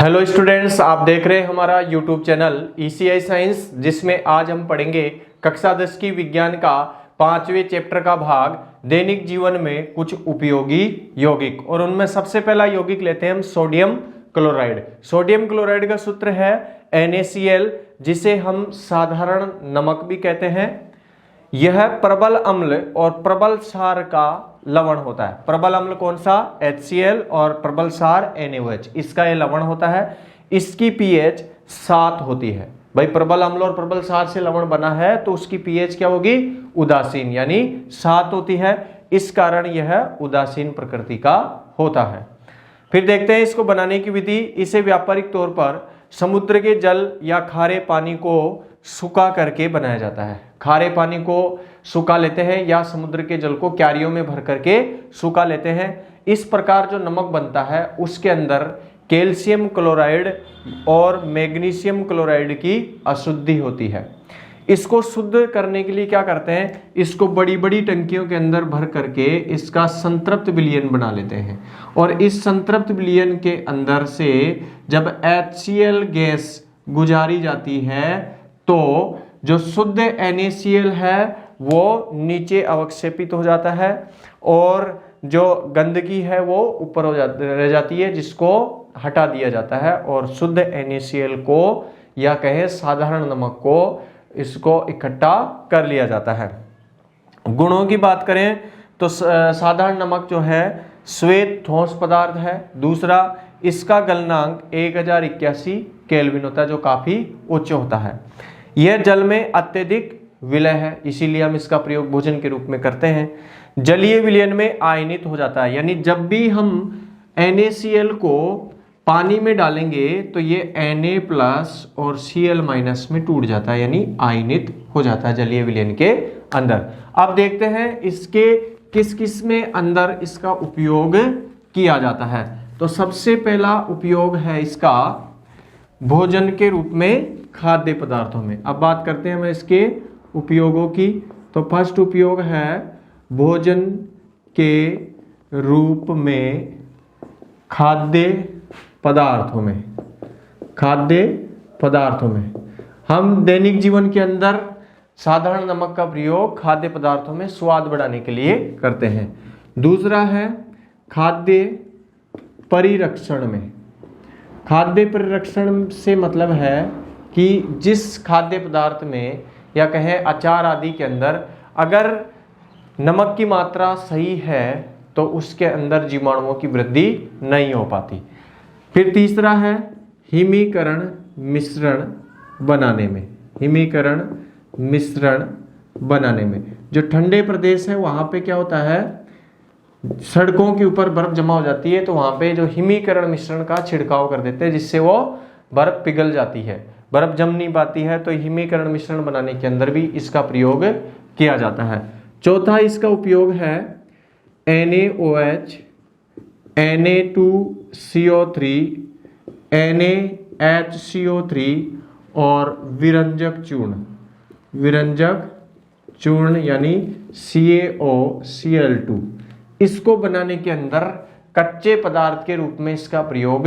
Hello students, आप देख रहे हैं हमारा यूट्यूब चैनल ECI साइंस, जिसमें आज हम पढ़ेंगे कक्षा 10 की विज्ञान का 5वें चैप्टर का भाग दैनिक जीवन में कुछ उपयोगी यौगिक। और उनमें सबसे पहला यौगिक लेते हैं हम सोडियम क्लोराइड। सोडियम क्लोराइड का सूत्र है NaCl, जिसे हम साधारण नमक भी कहते हैं। यह प्रबल अम्ल और प्रबल क्षार का लवण होता है। प्रबल अम्ल कौन सा? HCl, और प्रबल क्षार NaOH, इसका यह लवण होता है। इसकी pH 7 होती है। भाई, प्रबल अम्ल और प्रबल क्षार से लवण बना है तो उसकी pH क्या होगी? उदासीन, यानी 7 होती है। इस कारण यह उदासीन प्रकृति का होता है। फिर देखते हैं इसको बनाने की विधि। इसे व्यापारिक तौर पर समुद्र के जल या खारे पानी को सुखा करके बनाया जाता है। खारे पानी को सुखा लेते हैं या समुद्र के जल को क्यारियों में भर करके सुखा लेते हैं। इस प्रकार जो नमक बनता है उसके अंदर कैल्शियम क्लोराइड और मैग्नीशियम क्लोराइड की अशुद्धि होती है। इसको शुद्ध करने के लिए क्या करते हैं? इसको बड़ी बड़ी टंकियों के अंदर भर करके इसका संतृप्त विलयन बना लेते हैं। और इस संतृप्त विलयन के अंदर से जब HCl गैस गुजारी जाती है तो जो शुद्ध NaCl है वो नीचे अवक्षेपित हो जाता है और जो गंदगी है वो ऊपर रह जाती है, जिसको हटा दिया जाता है। और शुद्ध NaCl को या कहें साधारण नमक को इसको इकट्ठा कर लिया जाता है। गुणों की बात करें तो साधारण नमक जो है श्वेत ठोस पदार्थ है। दूसरा, इसका गलनांक 1081 केल्विन होता है, जो काफी उच्च होता है। यह जल में अत्यधिक विलय है, इसीलिए हम इसका प्रयोग भोजन के रूप में करते हैं। जलीय विलयन में आयनित हो जाता है, यानी जब भी हम NaCl को पानी में डालेंगे तो ये Na+ और Cl- में टूट जाता है, यानी आयनित हो जाता है जलीय विलयन के अंदर। अब देखते हैं इसके किस किस में अंदर इसका उपयोग किया जाता है। तो सबसे पहला उपयोग है इसका भोजन के रूप में खाद्य पदार्थों में। अब बात करते हैं हम इसके उपयोगों की। तो फर्स्ट उपयोग है भोजन के रूप में खाद्य पदार्थों में। खाद्य पदार्थों में हम दैनिक जीवन के अंदर साधारण नमक का प्रयोग खाद्य पदार्थों में स्वाद बढ़ाने के लिए करते हैं। दूसरा है खाद्य परिरक्षण में। खाद्य परिरक्षण से मतलब है कि जिस खाद्य पदार्थ में या कहें अचार आदि के अंदर अगर नमक की मात्रा सही है तो उसके अंदर जीवाणुओं की वृद्धि नहीं हो पाती। फिर तीसरा है हिमीकरण मिश्रण बनाने में। हिमीकरण मिश्रण बनाने में जो ठंडे प्रदेश है वहां पे क्या होता है, सड़कों के ऊपर बर्फ जमा हो जाती है, तो वहां पे जो हिमीकरण मिश्रण का छिड़काव कर देते हैं, जिससे वो बर्फ पिघल जाती है, बर्फ जम नहीं पाती है। तो हिमीकरण मिश्रण बनाने के अंदर भी इसका प्रयोग किया जाता है। चौथा इसका उपयोग है NaOH, Na2CO3, NaHCO3 और विरंजक चूर्ण। विरंजक चूर्ण यानी CaOCl2, इसको बनाने के अंदर कच्चे पदार्थ के रूप में इसका प्रयोग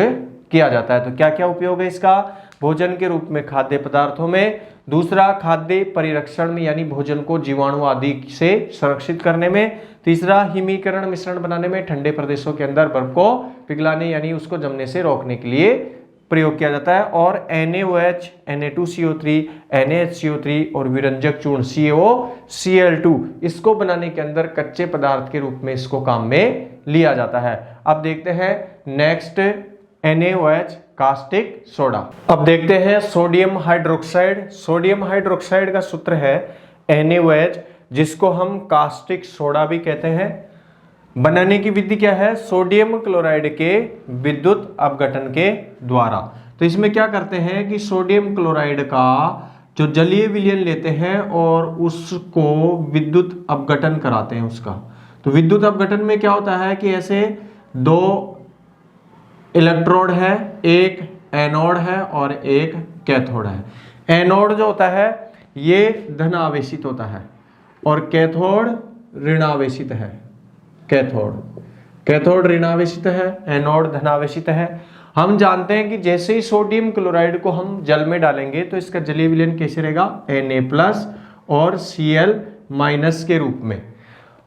किया जाता है। तो क्या क्या उपयोग है इसका? भोजन के रूप में खाद्य पदार्थों में। दूसरा, खाद्य परिरक्षण में, यानी भोजन को जीवाणु आदि से सुरक्षित करने में। तीसरा, हिमीकरण मिश्रण बनाने में, ठंडे प्रदेशों के अंदर बर्फ को पिघलाने यानी उसको जमने से रोकने के लिए प्रयोग किया जाता है। और NaOH, Na2CO3, NaHCO3 और विरंजक चूर्ण CaOCl2, इसको बनाने के अंदर कच्चे पदार्थ के रूप में इसको काम में लिया जाता है। अब देखते हैं नेक्स्ट NaOH, कास्टिक सोडा। अब देखते हैं सोडियम हाइड्रोक्साइड। सोडियम हाइड्रोक्साइड का सूत्र है NaOH, जिसको हम कास्टिक सोडा भी कहते हैं। बनाने की विधि क्या है? सोडियम क्लोराइड के विद्युत अपघटन के द्वारा। तो इसमें क्या करते हैं कि सोडियम क्लोराइड का जो जलीय विलयन लेते हैं और उसको विद्युत अपघटन कराते हैं उसका। तो विद्युत अपघटन में क्या होता है कि ऐसे दो इलेक्ट्रोड है, एक एनोड है और एक कैथोड है। एनोड जो होता है ये धनावेशित होता है और कैथोड ऋणावेशित है। कैथोड ऋणावेशित है, एनोड धनावेशित है। हम जानते हैं कि जैसे ही सोडियम क्लोराइड को हम जल में डालेंगे तो इसका जलीय विलयन कैसे रहेगा, Na+ और Cl- के रूप में।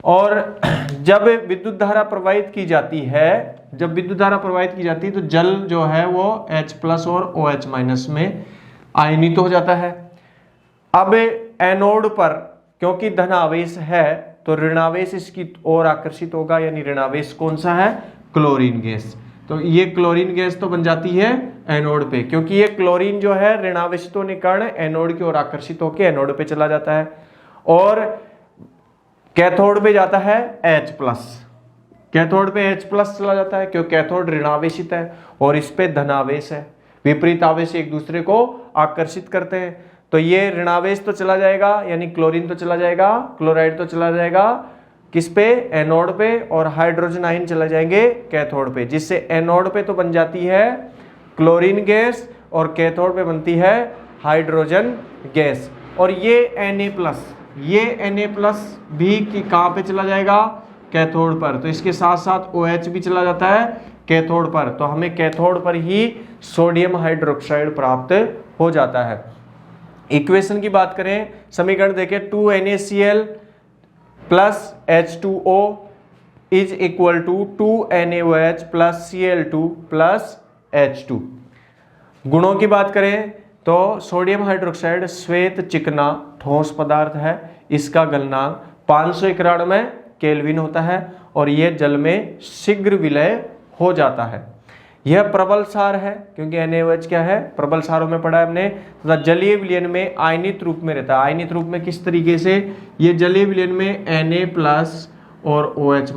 और जब विद्युत धारा प्रवाहित की जाती है, तो जल जो है वो H+ और OH- में आयनित हो जाता है। अब एनोड पर क्योंकि धनावेश है तो ऋणावेश इसकी ओर आकर्षित होगा, यानी ऋणावेश कौन सा है, क्लोरीन गैस। तो ये क्लोरीन गैस तो बन जाती है एनोड पे, क्योंकि ये क्लोरीन जो है ऋणावेशित होने के कारण एनोड की ओर आकर्षित होकर एनोड पे चला जाता है, और कैथोड पे जाता है H+। कैथोड पे H+ चला जाता है क्योंकि कैथोड ऋणावेशित है और इस पे धनावेश है, विपरीत आवेश एक दूसरे को आकर्षित करते हैं। तो ये ऋणावेश तो चला जाएगा, यानी क्लोरीन तो चला जाएगा, क्लोराइड तो चला जाएगा किस पे, एनोड पे, और हाइड्रोजन आयन चला जाएंगे कैथोड पे, जिससे एनोड पे तो बन जाती है क्लोरीन गैस और कैथोड पे बनती है हाइड्रोजन गैस। और ये Na+ भी कहाँ पे चला जाएगा, कैथोड पर। तो इसके साथ साथ OH भी चला जाता है कैथोड पर, तो हमें कैथोड पर ही सोडियम हाइड्रोक्साइड प्राप्त हो जाता है। इक्वेशन की बात करें, समीकरण देखें, 2NaCl plus H2O is equal to 2NaOH plus Cl2 plus H2। गुणों की बात करें तो सोडियम हाइड्रोक्साइड श्वेत चिकना ठोस पदार्थ है, इसका गलनांक 591 केल्विन होता है और यह जल में शीघ्र विलय हो जाता है। यह प्रबल सार है क्योंकि NaOH क्या है, प्रबल सारों में पढ़ा है हमने, तथा जलीय विलयन में आयनित रूप में रहता है। आयनित रूप में किस तरीके से, ये जलीय विलयन में Na+ और OH-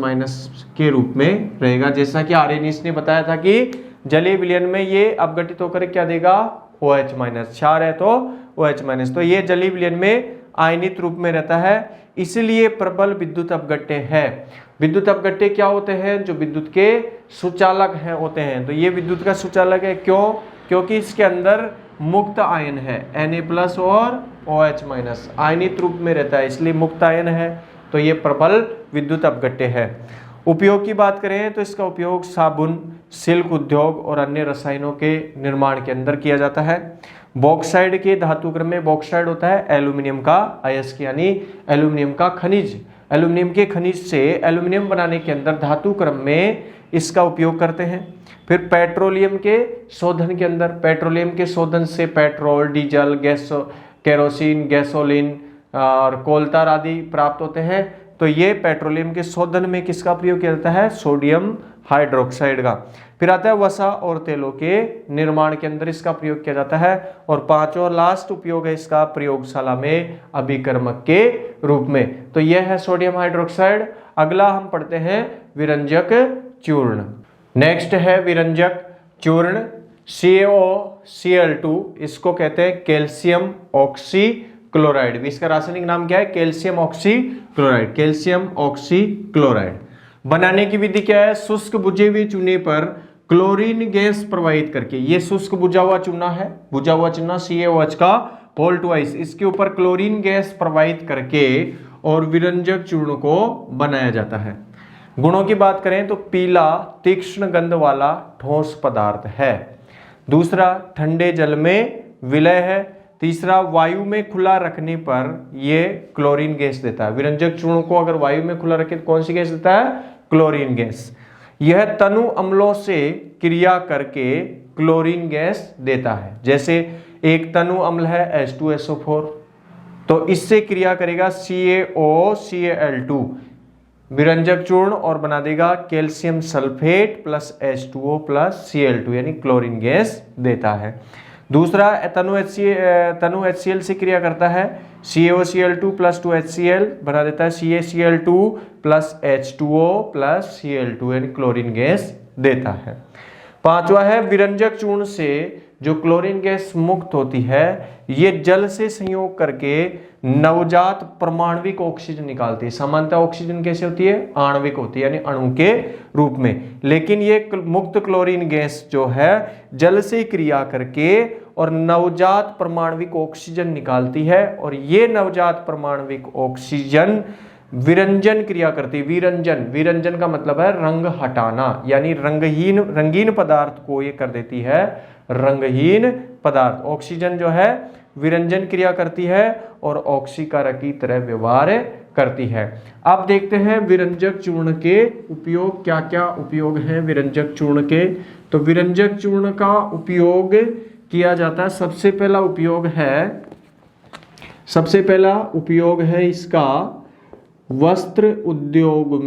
के रूप में रहेगा, जैसा कि आर्यनीश ने बताया था कि जलीय विलयन में ये अपघटित होकर क्या देगा, OH-, क्षार है तो OH-। तो ये जलीय विलयन में आयनित रूप में रहता है, इसलिए प्रबल विद्युत अपघट्य है। विद्युत अपघट्य क्या होते हैं, जो विद्युत के सुचालक है होते हैं। तो ये विद्युत का सुचालक है, क्यों, क्योंकि इसके अंदर मुक्त आयन है Na+ और OH- आयनित रूप में रहता है, इसलिए मुक्त आयन है, तो ये प्रबल विद्युत अपघट्य है। उपयोग की बात करें तो इसका उपयोग साबुन, सिल्क उद्योग और अन्य रसायनों के निर्माण के अंदर किया जाता है। बॉक्साइड के धातुक्रम में बॉक्साइड होता है एल्यूमिनियम का अयस्क, यानी एल्यूमिनियम का खनिज। एल्यूमिनियम के खनिज से एल्यूमिनियम बनाने के अंदर धातुक्रम में इसका उपयोग करते हैं। फिर पेट्रोलियम के शोधन के अंदर, पेट्रोलियम के शोधन से petrol, diesel, gas, kerosene, gasoline और कोलतार आदि प्राप्त होते हैं। तो ये पेट्रोलियम के शोधन में किसका प्रयोग किया जाता है, सोडियम हाइड्रोक्साइड का। फिर आता है वसा और तेलों के निर्माण के अंदर इसका प्रयोग किया जाता है। और पांचवा और लास्ट उपयोग है इसका प्रयोगशाला में अभिकर्मक के रूप में। तो यह है सोडियम हाइड्रोक्साइड। अगला हम पढ़ते हैं विरंजक चूर्ण। नेक्स्ट है विरंजक चूर्ण, CaOCl2, इसको कहते हैं कैल्शियम ऑक्सी क्लोराइड। इसका रासायनिक नाम क्या है, calcium oxy chloride. Calcium oxy chloride बनाने की विधि क्या है, शुष्क बुझे हुए चूने पर क्लोरीन गैस प्रवाहित करके, ये शुष्क बुझा हुआ चूना है, बुझा हुआ चूना CaOH का होल2, इसके ऊपर क्लोरीन गैस प्रवाहित करके और विरंजक चूर्ण को बनाया जाता है। गुणों की बात करें तो पीला तीक्ष्ण गंध वाला ठोस पदार्थ है। दूसरा, ठंडे जल में विलय है। तीसरा, वायु में खुला रखने पर यह क्लोरीन गैस देता है। विरंजक चूर्ण को अगर वायु में खुला रखे तो कौन सी गैस देता है, क्लोरीन गैस। यह तनु अम्लों से क्रिया करके क्लोरीन गैस देता है। जैसे एक तनु अम्ल है H2SO4, तो इससे क्रिया करेगा CaOCl2 विरंजक चूर्ण और बना देगा calcium sulphate plus H2O plus Cl2, यानी क्लोरीन गैस देता है। दूसरा, तनु HCl से क्रिया करता है, CaOCl2 प्लस 2HCl बना देता है CaCl2 plus H2O plus Cl2, यानी क्लोरीन गैस देता है। पांचवा है विरंजक चूर्ण से जो क्लोरीन गैस मुक्त होती है, ये जल से संयोग करके नवजात परमाणविक ऑक्सीजन निकालती है। सामान्यतः ऑक्सीजन कैसे होती है, आणविक होती है, यानी अणु के रूप में। लेकिन ये मुक्त क्लोरीन गैस जो है जल से क्रिया करके और नवजात परमाणविक ऑक्सीजन निकालती है, और ये नवजात परमाणविक ऑक्सीजन विरंजन क्रिया करती। विरंजन, विरंजन का मतलब है रंग हटाना, यानी रंगीन पदार्थ को ये कर देती है रंगहीन पदार्थ। ऑक्सीजन जो है विरंजन क्रिया करती है और ऑक्सीकारक की तरह व्यवहार करती है। अब देखते हैं विरंजक चूर्ण के उपयोग, क्या क्या उपयोग है विरंजक चूर्ण के। तो विरंजक चूर्ण का उपयोग किया जाता है, सबसे पहला उपयोग है इसका वस्त्र उद्योग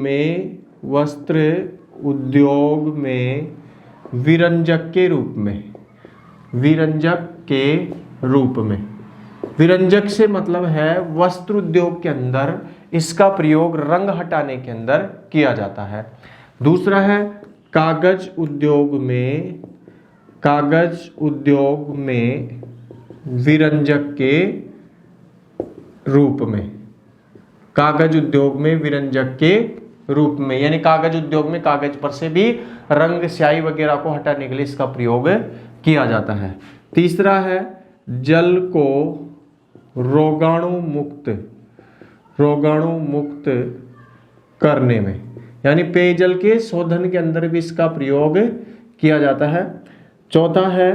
में विरंजक के रूप में। विरंजक से मतलब है वस्त्र उद्योग के अंदर इसका प्रयोग रंग हटाने के अंदर किया जाता है। दूसरा है कागज उद्योग में विरंजक के रूप में। कागज उद्योग में विरंजक के रूप में, यानी कागज उद्योग में कागज पर से भी रंग स्याही वगैरह को हटाने के लिए इसका प्रयोग किया जाता है। तीसरा है जल को रोगाणु मुक्त करने में, यानी पेयजल के शोधन के अंदर भी इसका प्रयोग किया जाता है। चौथा है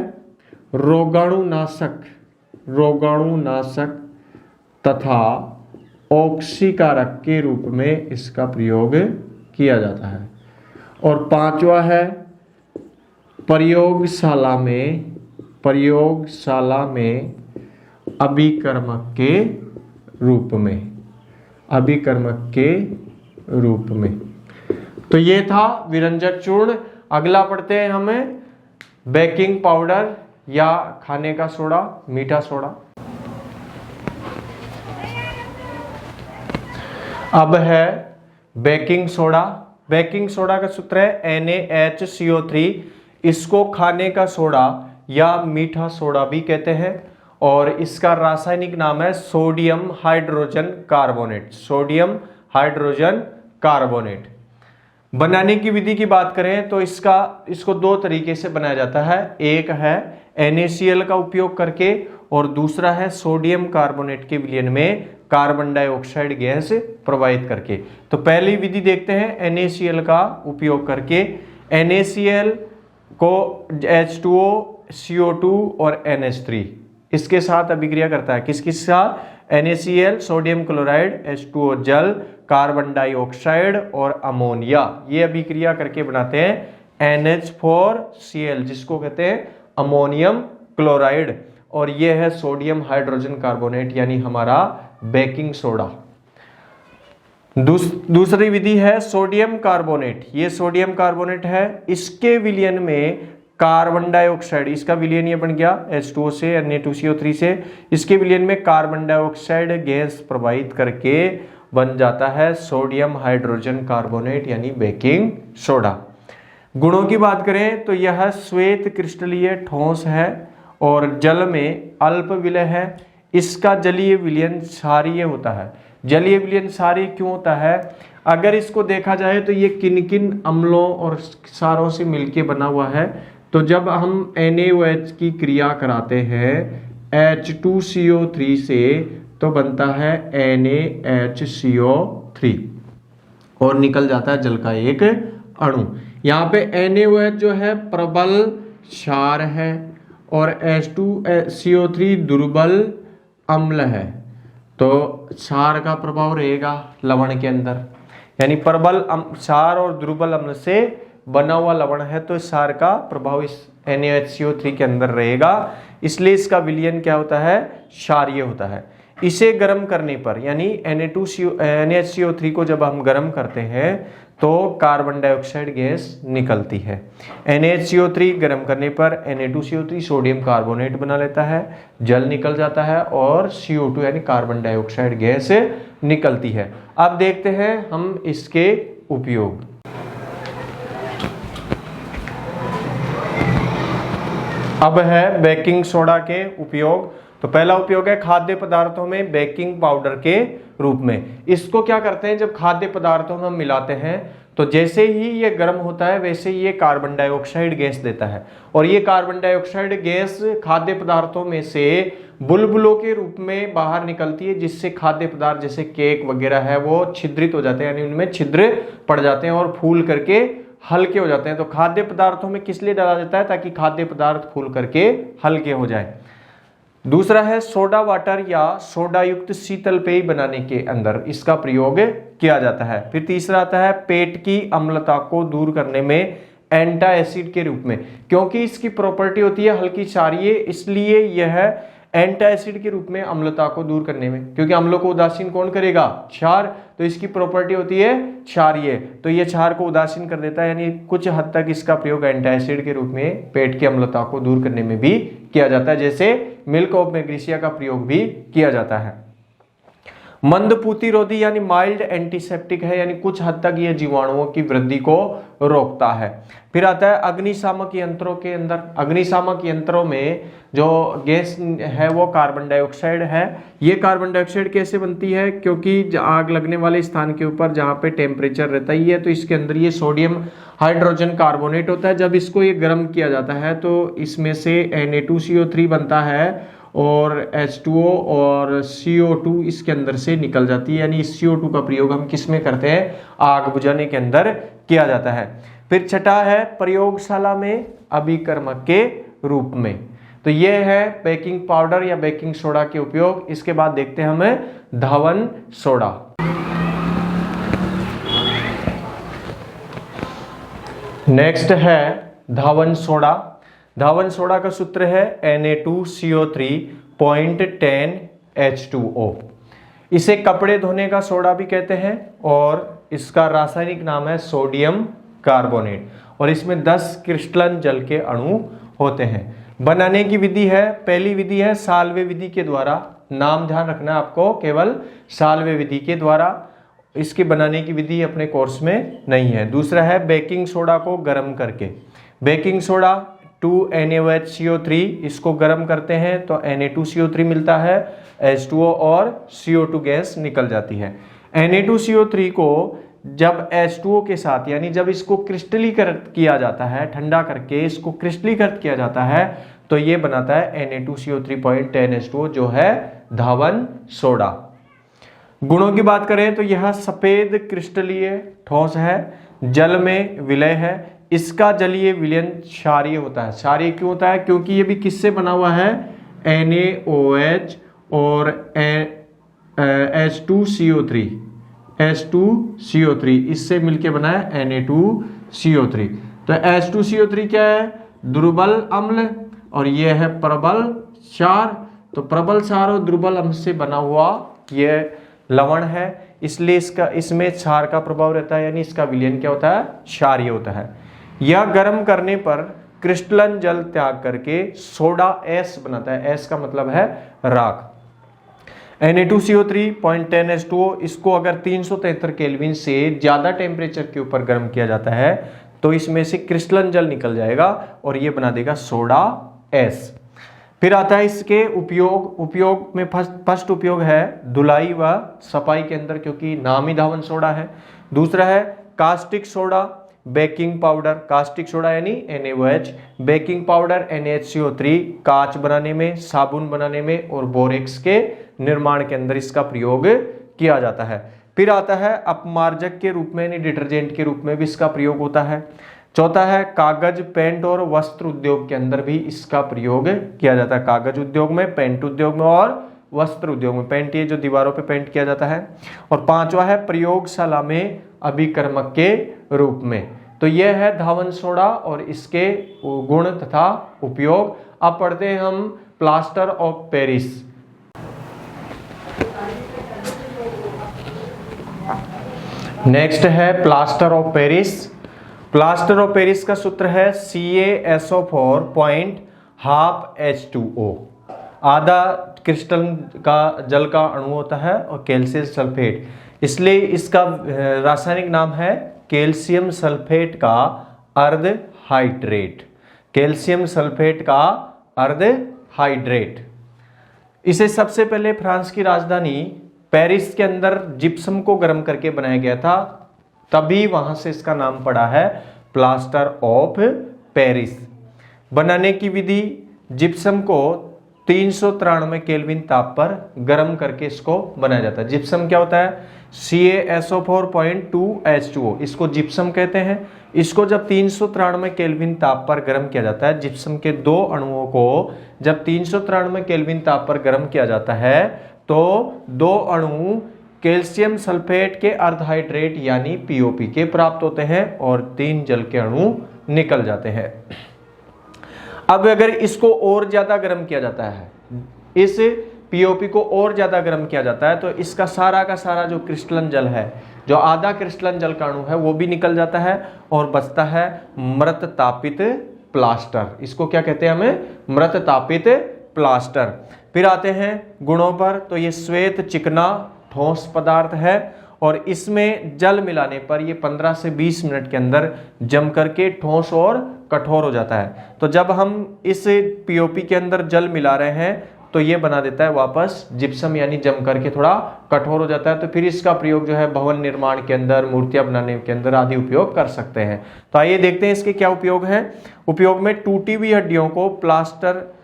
रोगाणुनाशक तथा ऑक्सीकारक के रूप में इसका प्रयोग किया जाता है। और पांचवा है प्रयोगशाला में अभिकर्मक के रूप में। तो ये था विरंजक चूर्ण। अगला पढ़ते हैं हमें बेकिंग पाउडर या खाने का सोडा, मीठा सोडा। अब है बेकिंग सोडा। बेकिंग सोडा का सूत्र है NaHCO3। इसको खाने का सोडा या मीठा सोडा भी कहते हैं और इसका रासायनिक नाम है सोडियम हाइड्रोजन कार्बोनेट। बनाने की विधि की बात करें तो इसको दो तरीके से बनाया जाता है। एक है NaCl का उपयोग करके और दूसरा है सोडियम कार्बोनेट के विलयन में कार्बन डाइऑक्साइड गैस प्रवाहित करके। तो पहली विधि देखते हैं NaCl का उपयोग करके। NaCl को H2O, CO2 और NH3 इसके साथ अभिक्रिया करता है। किसके साथ? NaCl सोडियम क्लोराइड, H2O जल, कार्बन डाइऑक्साइड और अमोनिया, ये अभिक्रिया करके बनाते हैं NH4Cl जिसको कहते हैं अमोनियम क्लोराइड, और ये है सोडियम हाइड्रोजन कार्बोनेट यानी हमारा बेकिंग सोडा। दूसरी विधि है सोडियम कार्बोनेट। ये सोडियम कार्बोनेट है, इसके विलयन में कार्बन डाइऑक्साइड, इसका विलयन ये बन गया H2O से, Na2CO3 से, इसके विलयन में कार्बन डाइऑक्साइड गैस प्रवाहित करके बन जाता है सोडियम हाइड्रोजन कार्बोनेट यानी बेकिंग सोडा। गुणों की बात करें तो यह श्वेत क्रिस्टलीय ठोस है और जल में अल्प विलय है। इसका जलीय विलयन क्षारीय होता है। जलीय विलयन क्षारीय क्यों होता है? अगर इसको देखा जाए तो ये किन किन अम्लों और क्षारों से मिलके बना हुआ है। तो जब हम NaOH की क्रिया कराते हैं H2CO3 से तो बनता है NaHCO3 और निकल जाता है जल का एक अणु। यहाँ पे NaOH जो है प्रबल क्षार है और H2CO3 दुर्बल अम्ल है। तो क्षार का प्रभाव रहेगा लवण के अंदर, यानी प्रबल क्षार और दुर्बल अम्ल से बना हुआ लवण है तो क्षार का प्रभाव इस NaHCO3 के अंदर रहेगा, इसलिए इसका विलयन क्या होता है? क्षारीय होता है। इसे गर्म करने पर यानी NaHCO3 को जब हम गर्म करते हैं तो कार्बन डाइऑक्साइड गैस निकलती है। NaHCO3 गर्म करने पर Na2CO3 सोडियम कार्बोनेट बना लेता है, जल निकल जाता है और CO2 यानी कार्बन डाइऑक्साइड गैस निकलती है। अब देखते हैं हम इसके उपयोग। अब है बेकिंग सोडा के उपयोग। तो पहला उपयोग है खाद्य पदार्थों में बेकिंग पाउडर के रूप में। इसको क्या करते हैं, जब खाद्य पदार्थों में हम मिलाते हैं तो जैसे ही ये गर्म होता है वैसे ही ये कार्बन डाइऑक्साइड गैस देता है, और ये कार्बन डाइऑक्साइड गैस खाद्य पदार्थों में से बुलबुलों के रूप में बाहर निकलती है, जिससे खाद्य पदार्थ जैसे केक वगैरह है वो छिद्रित हो जाते हैं, यानी उनमें छिद्र पड़ जाते हैं और फूल करके हल्के हो जाते हैं। तो खाद्य पदार्थों में किस लिए डाला जाता है? ताकि खाद्य पदार्थ फूल करके हल्के हो जाए। दूसरा है सोडा वाटर या सोडा युक्त शीतल पेय बनाने के अंदर इसका प्रयोग किया जाता है। फिर तीसरा आता है पेट की अम्लता को दूर करने में एंटा एसिड के रूप में, क्योंकि इसकी प्रॉपर्टी होती है हल्की क्षारीय, इसलिए यह एंटा एसिड के रूप में अम्लता को दूर करने में, क्योंकि अम्लों को उदासीन कौन करेगा? क्षार, तो इसकी प्रॉपर्टी होती है क्षारीय, तो ये क्षार को उदासीन कर देता है, यानी कुछ हद तक इसका प्रयोग एंटा एसिड के रूप में पेट की अम्लता को दूर करने में भी किया जाता है, जैसे मिल्क ऑफ मैग्नीशिया का प्रयोग भी किया जाता है। मंदपूतिरोधी यानी माइल्ड एंटीसेप्टिक है, यानी कुछ हद तक ये जीवाणुओं की वृद्धि को रोकता है। फिर आता है अग्निशामक यंत्रों के अंदर, अग्निशामक यंत्रों में जो गैस है वो कार्बन डाइऑक्साइड है। ये कार्बन डाइऑक्साइड कैसे बनती है? क्योंकि आग लगने वाले स्थान के ऊपर जहाँ पे टेम्परेचर रहता ही है, तो इसके अंदर ये सोडियम हाइड्रोजन कार्बोनेट होता है। जब इसको ये गर्म किया जाता है तो इसमें से Na2CO3 बनता है और H2O और CO2 इसके अंदर से निकल जाती है, यानी इस CO2 का प्रयोग हम किस में करते हैं? आग बुझाने के अंदर किया जाता है। फिर छठा है प्रयोगशाला में अभिकर्मक के रूप में, तो ये है बेकिंग पाउडर या बेकिंग सोडा के उपयोग। इसके बाद देखते हैं हमें धावन सोडा। नेक्स्ट है धावन सोडा। धावन सोडा का सूत्र है Na2CO3.10H2O। इसे कपड़े धोने का सोडा भी कहते हैं और इसका रासायनिक नाम है सोडियम कार्बोनेट, और इसमें 10 क्रिस्टलन जल के अणु होते हैं। बनाने की विधि है, पहली विधि है साल्वे विधि के द्वारा, नाम ध्यान रखना आपको, केवल साल्वे विधि के द्वारा, इसके बनाने की विधि अपने कोर्स में नहीं है। दूसरा है बेकिंग सोडा को गर्म करके, बेकिंग सोडा 2NaOH इसको गर्म करते हैं तो Na2CO3 मिलता है, H2O और CO2 गैस निकल जाती है। Na2CO3 को जब H2O के साथ, यानी जब इसको क्रिस्टलीकृत किया जाता है, ठंडा करके इसको क्रिस्टलीकृत किया जाता है, तो ये बनाता है Na2CO3.10H2O जो है धावन सोडा। गुणों की बात करें तो यह सफेद क्रिस्टलीय ठोस है, जल में विलय है, इसका जलीय विलयन क्षारीय होता है। क्षारीय क्यों होता है? क्योंकि ये भी किससे बना हुआ है? NaOH और H2CO3 इससे मिलके बना है Na2CO3। तो H2CO3 क्या है? दुर्बल अम्ल, और ये है प्रबल क्षार। तो प्रबल क्षार और दुर्बल अम्ल से बना हुआ ये लवण है, इसलिए इसमें क्षार का प्रभाव रहता है, यानी इसका विलयन क्या होता है? क्षारीय होता है। यह गर्म करने पर क्रिस्टलन जल त्याग करके सोडा एस बनाता है, एस का मतलब है राख। Na2CO3.10H2O इसको अगर 373 केल्विन से ज्यादा टेम्परेचर के ऊपर गर्म किया जाता है तो इसमें से क्रिस्टलन जल निकल जाएगा और ये बना देगा सोडा एस। फिर आता है इसके उपयोग में फर्स्ट उपयोग है धुलाई व सफाई के अंदर, क्योंकि नाम ही धावन सोडा है। दूसरा है caustic soda, baking powder, caustic soda यानी NaOH, बेकिंग पाउडर NaHCO3 कांच बनाने में, साबुन बनाने में और बोरेक्स के निर्माण के अंदर इसका प्रयोग किया जाता है। फिर आता है अपमार्जक के रूप में यानी डिटर्जेंट के रूप में भी इसका प्रयोग होता है। चौथा है कागज, पेंट और वस्त्र उद्योग के अंदर भी इसका प्रयोग किया जाता है। कागज उद्योग में, पेंट उद्योग में और वस्त्र उद्योग में। पेंट ये जो दीवारों पे पेंट किया जाता है। और पांचवा है प्रयोगशाला में अभिकर्मक के रूप में। तो यह है धावन सोडा और इसके गुण तथा उपयोग। अब पढ़ते हैं हम प्लास्टर ऑफ पेरिस। नेक्स्ट है plaster of Paris. Plaster of Paris का सूत्र है CaSO4.12H2O। आधा क्रिस्टल का जल का अणु होता है और कैल्शियम सल्फेट, इसलिए इसका रासायनिक नाम है कैल्शियम सल्फेट का अर्ध हाइड्रेट। कैल्शियम सल्फेट का अर्ध हाइड्रेट। इसे सबसे पहले फ्रांस की राजधानी पेरिस के अंदर जिप्सम को गर्म करके बनाया गया था तभी वहां से इसका नाम पड़ा है प्लास्टर ऑफ पेरिस। बनाने की विधि, जिप्सम को 393 केल्विन ताप पर गर्म करके इसको बनाया जाता है। जिप्सम क्या होता है? CaSO4.2H2O, इसको जिप्सम कहते हैं। इसको जब 393 केल्विन ताप पर गर्म किया जाता है, जिप्सम के 2 अणुओं को जब 393 केल्विन ताप पर गर्म किया जाता है तो 2 अणु कैल्शियम सल्फेट के अर्धहाइड्रेट यानी POP के प्राप्त होते हैं और 3 जल के अणु निकल जाते हैं। अब अगर इसको और ज्यादा गर्म किया जाता है, इस POP को और ज्यादा गर्म किया जाता है, तो इसका सारा का सारा जो क्रिस्टलन जल है, जो आधा क्रिस्टलन जल का अणु है, वो भी निकल जाता है और बचता है मृत तापित प्लास्टर। इसको क्या कहते हैं? हमें मृत तापित प्लास्टर। फिर आते हैं गुणों पर, तो ये श्वेत चिकना ठोस पदार्थ है और इसमें जल मिलाने पर ये 15 से 20 मिनट के अंदर जम करके ठोस और कठोर हो जाता है। तो जब हम इस POP के अंदर जल मिला रहे हैं तो ये बना देता है वापस जिप्सम, यानी जम करके थोड़ा कठोर हो जाता है। तो फिर इसका प्रयोग जो है भवन निर्माण के अंदर, मूर्तियां बनाने के अंदर आदि उपयोग कर सकते हैं। तो आइए देखते हैं इसके क्या उपयोग हैं। उपयोग में टूटी हुई हड्डियों को प्लास्टर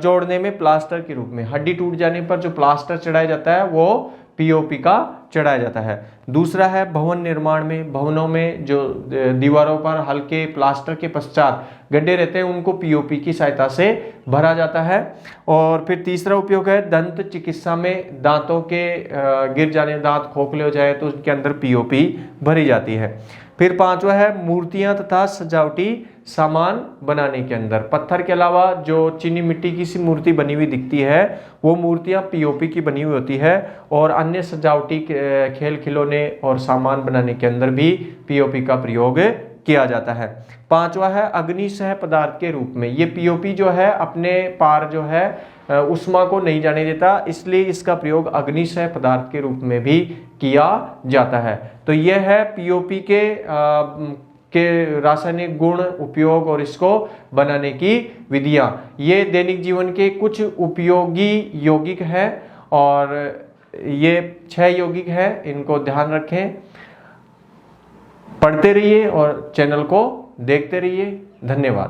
जोड़ने में, प्लास्टर के रूप में हड्डी टूट जाने पर जो प्लास्टर चढ़ाया जाता है वो POP का चढ़ाया जाता है। दूसरा है भवन निर्माण में, भवनों में जो दीवारों पर हल्के प्लास्टर के पश्चात गड्ढे रहते हैं उनको POP की सहायता से भरा जाता है। और फिर तीसरा उपयोग है दंत चिकित्सा में, दांतों के गिर जाने, दांत खोखले हो जाए तो उनके अंदर POP भरी जाती है। फिर पांचवा है मूर्तियां तथा सजावटी सामान बनाने के अंदर, पत्थर के अलावा जो चीनी मिट्टी की सी मूर्ति बनी हुई दिखती है वो मूर्तियां POP की बनी हुई होती है और अन्य सजावटी खेल खिलौने और सामान बनाने के अंदर भी POP का प्रयोग किया जाता है। पांचवा है अग्निशय पदार्थ के रूप में, ये POP जो है अपने पार जो है उष्मा को नहीं जाने देता, इसलिए इसका प्रयोग अग्निशय पदार्थ के रूप में भी किया जाता है। तो यह है POP के रासायनिक गुण, उपयोग और इसको बनाने की विधियां। ये दैनिक जीवन के कुछ उपयोगी यौगिक हैं और ये 6 यौगिक हैं, इनको ध्यान रखें। पढ़ते रहिए और चैनल को देखते रहिए। धन्यवाद।